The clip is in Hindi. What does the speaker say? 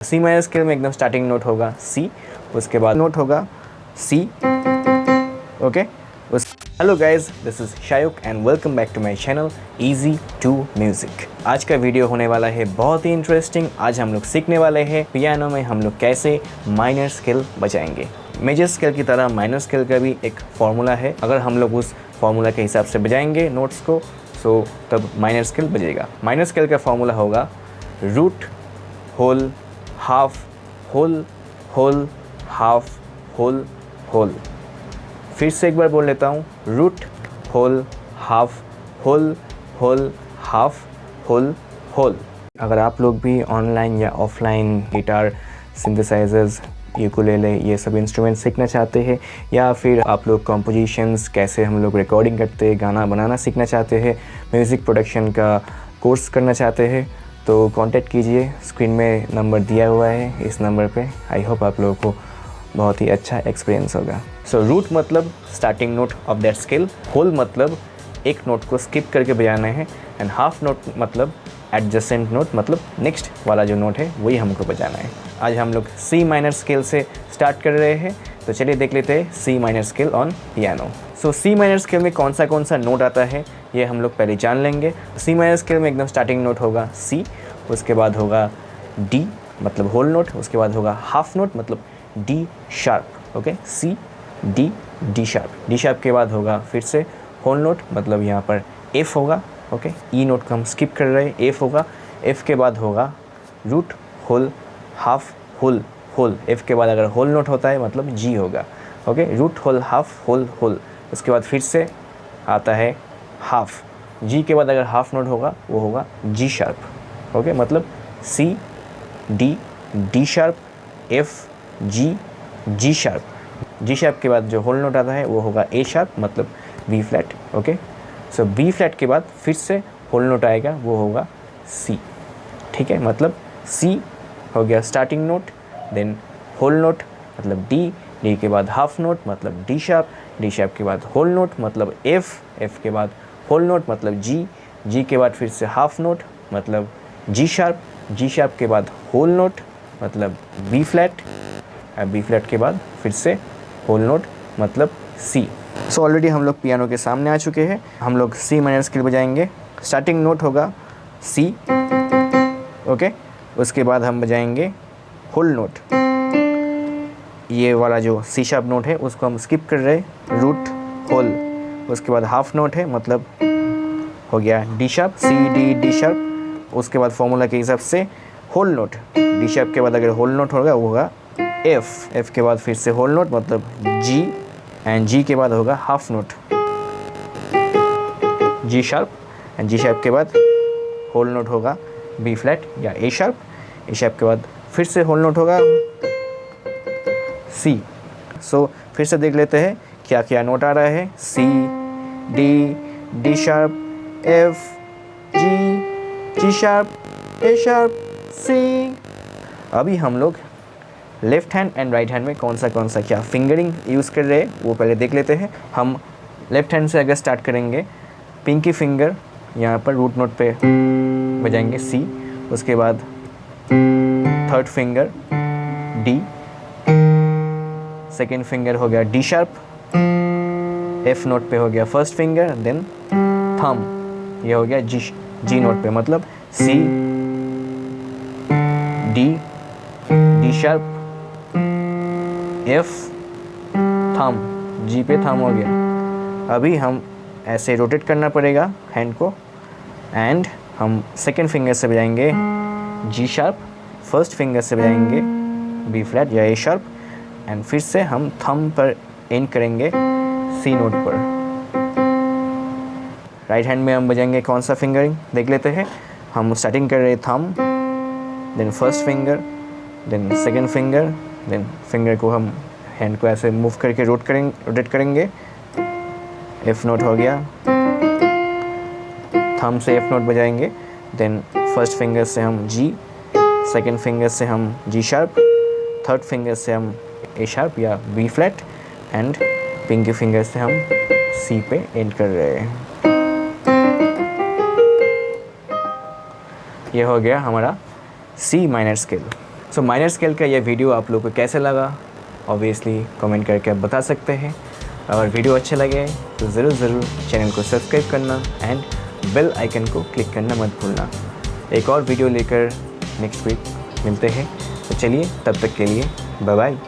सी माइनर स्केल में एकदम स्टार्टिंग नोट होगा सी, उसके बाद नोट होगा C. Okay, hello guys, this is Shayuk and welcome back to my channel easy to music. आज का वीडियो होने वाला है बहुत ही इंटरेस्टिंग। आज हम लोग सीखने वाले हैं पियानो में हम लोग कैसे माइनर स्केल बजाएंगे। मेजर स्केल की तरह माइनर स्केल का भी एक फॉर्मूला है। अगर हम लोग उस फॉर्मूला के हिसाब से बजाएंगे नोट्स को सो तब माइनर स्केल बजेगा। माइनर स्केल का फॉर्मूला होगा root whole half whole whole half whole whole. फिर से एक बार बोल लेता हूँ, root whole half whole whole half whole whole. अगर आप लोग भी ऑनलाइन या ऑफलाइन गिटार, सिंथेसाइजर्स, यूकुलेले ये सब इंस्ट्रूमेंट सीखना चाहते हैं, या फिर आप लोग कॉम्पोजिशंस कैसे हम लोग रिकॉर्डिंग करते हैं, गाना बनाना सीखना चाहते हैं, म्यूज़िक प्रोडक्शन का कोर्स करना चाहते हैं, तो कांटेक्ट कीजिए। स्क्रीन में नंबर दिया हुआ है, इस नंबर पे। आई होप आप लोगों को बहुत ही अच्छा एक्सपीरियंस होगा। सो रूट मतलब starting note of that scale, whole मतलब एक नोट को स्किप करके बजाना है, एंड हाफ नोट मतलब एडजेसेंट नोट मतलब नेक्स्ट वाला जो नोट है वही हमको बजाना है। आज हम लोग सी माइनर स्केल से स्टार्ट कर रहे हैं, तो चलिए देख लेते हैं C minor scale on piano. So C minor scale में कौन सा नोट आता है ये हम लोग पहले जान लेंगे। सी माइनर स्केल में एकदम स्टार्टिंग नोट होगा सी, उसके बाद होगा डी मतलब होल नोट, उसके बाद होगा हाफ नोट मतलब D sharp. Okay, C D D sharp. D sharp के बाद होगा फिर से होल नोट मतलब यहाँ पर एफ होगा। ओके, ई नोट को हम स्किप कर रहे हैं, एफ होगा। एफ के बाद होगा root whole half whole whole. F के बाद अगर होल नोट होता है मतलब जी होगा। Okay, root whole half whole whole. उसके बाद फिर से आता है हाफ। जी के बाद अगर हाफ नोट होगा वो होगा जी शार्प। ओके, मतलब C D D sharp F G G sharp. G sharp के बाद जो होल नोट आता है वो होगा ए शार्प मतलब B flat. Okay, so B flat के बाद फिर से होल नोट आएगा वो होगा सी। ठीक है, मतलब सी हो गया starting note, then whole note मतलब डी, डी के बाद हाफ नोट मतलब डी शार्प, डी शार्प के बाद होल नोट मतलब एफ, एफ के बाद होल नोट मतलब जी, जी के बाद फिर से हाफ नोट मतलब जी शार्प, जी शार्प के बाद होल नोट मतलब बी फ्लैट, बी फ्लैट के बाद फिर से होल नोट मतलब सी। सो ऑलरेडी हम लोग पियानो के सामने आ चुके हैं। हम लोग सी माइनर स्केल बजाएंगे। स्टार्टिंग नोट होगा सी। ओके, उसके बाद हम बजाएंगे होल नोट। ये वाला जो सी शार्प नोट है उसको हम स्किप कर रहे हैं, रूट होल। उसके बाद हाफ नोट है मतलब हो गया D sharp, C D D sharp. उसके बाद फॉर्मूला के हिसाब से होल नोट, डी शार्प के बाद अगर होल नोट होगा वो होगा एफ, एफ के बाद फिर से होल नोट मतलब जी, एंड जी के बाद होगा half note G sharp, and ji sharp के बाद होल नोट होगा बी फ्लैट या ए शार्प, ए शार्प के बाद फिर से होल नोट होगा सी। सो फिर से देख लेते हैं क्या क्या नोट आ रहा है। C D D sharp F G G sharp A sharp C. अभी हम लोग left hand and right hand में कौन सा क्या फिंगरिंग यूज़ कर रहे हैं वो पहले देख लेते हैं। हम लेफ़्ट हैंड से अगर स्टार्ट करेंगे, पिंकी फिंगर यहाँ पर रूट नोट पे बजाएंगे सी, उसके बाद third finger D, second finger हो गया डी शार्प, एफ नोट पे हो गया फर्स्ट फिंगर, देन थंब ये हो गया जी, जी नोट पे मतलब C D D sharp F thumb, G पे थंब हो गया। अभी हम ऐसे रोटेट करना पड़ेगा हैंड को, एंड हम सेकेंड फिंगर से बजाएंगे जी शार्प, फर्स्ट फिंगर से बजाएंगे बी फ्लैट या ए शार्प, एंड फिर से हम थंब पर एंड करेंगे सी नोट पर। राइट हैंड में हम बजाएंगे कौन सा फिंगरिंग देख लेते हैं। हम स्टार्टिंग कर रहे thumb, then first finger, then second finger, then finger को हम हैंड को ऐसे मूव करके रोटेट करेंगे। एफ नोट हो गया, थंब से एफ नोट बजाएंगे, देन फर्स्ट फिंगर से हम जी, सेकेंड फिंगर से हम जी शार्प, थर्ड फिंगर से हम ए शार्प या B flat, and pinky finger से हम सी पे एंड कर रहे हैं। ये हो गया हमारा C minor scale. So minor scale का ये वीडियो आप लोगों को कैसे लगा, ऑब्वियसली कमेंट करके आप बता सकते हैं। और वीडियो अच्छे लगे तो ज़रूर चैनल को सब्सक्राइब करना एंड बेल आइकन को क्लिक करना मत भूलना। एक और वीडियो लेकर नेक्स्ट वीक मिलते हैं। तो चलिए, तब तक के लिए बाय बाय।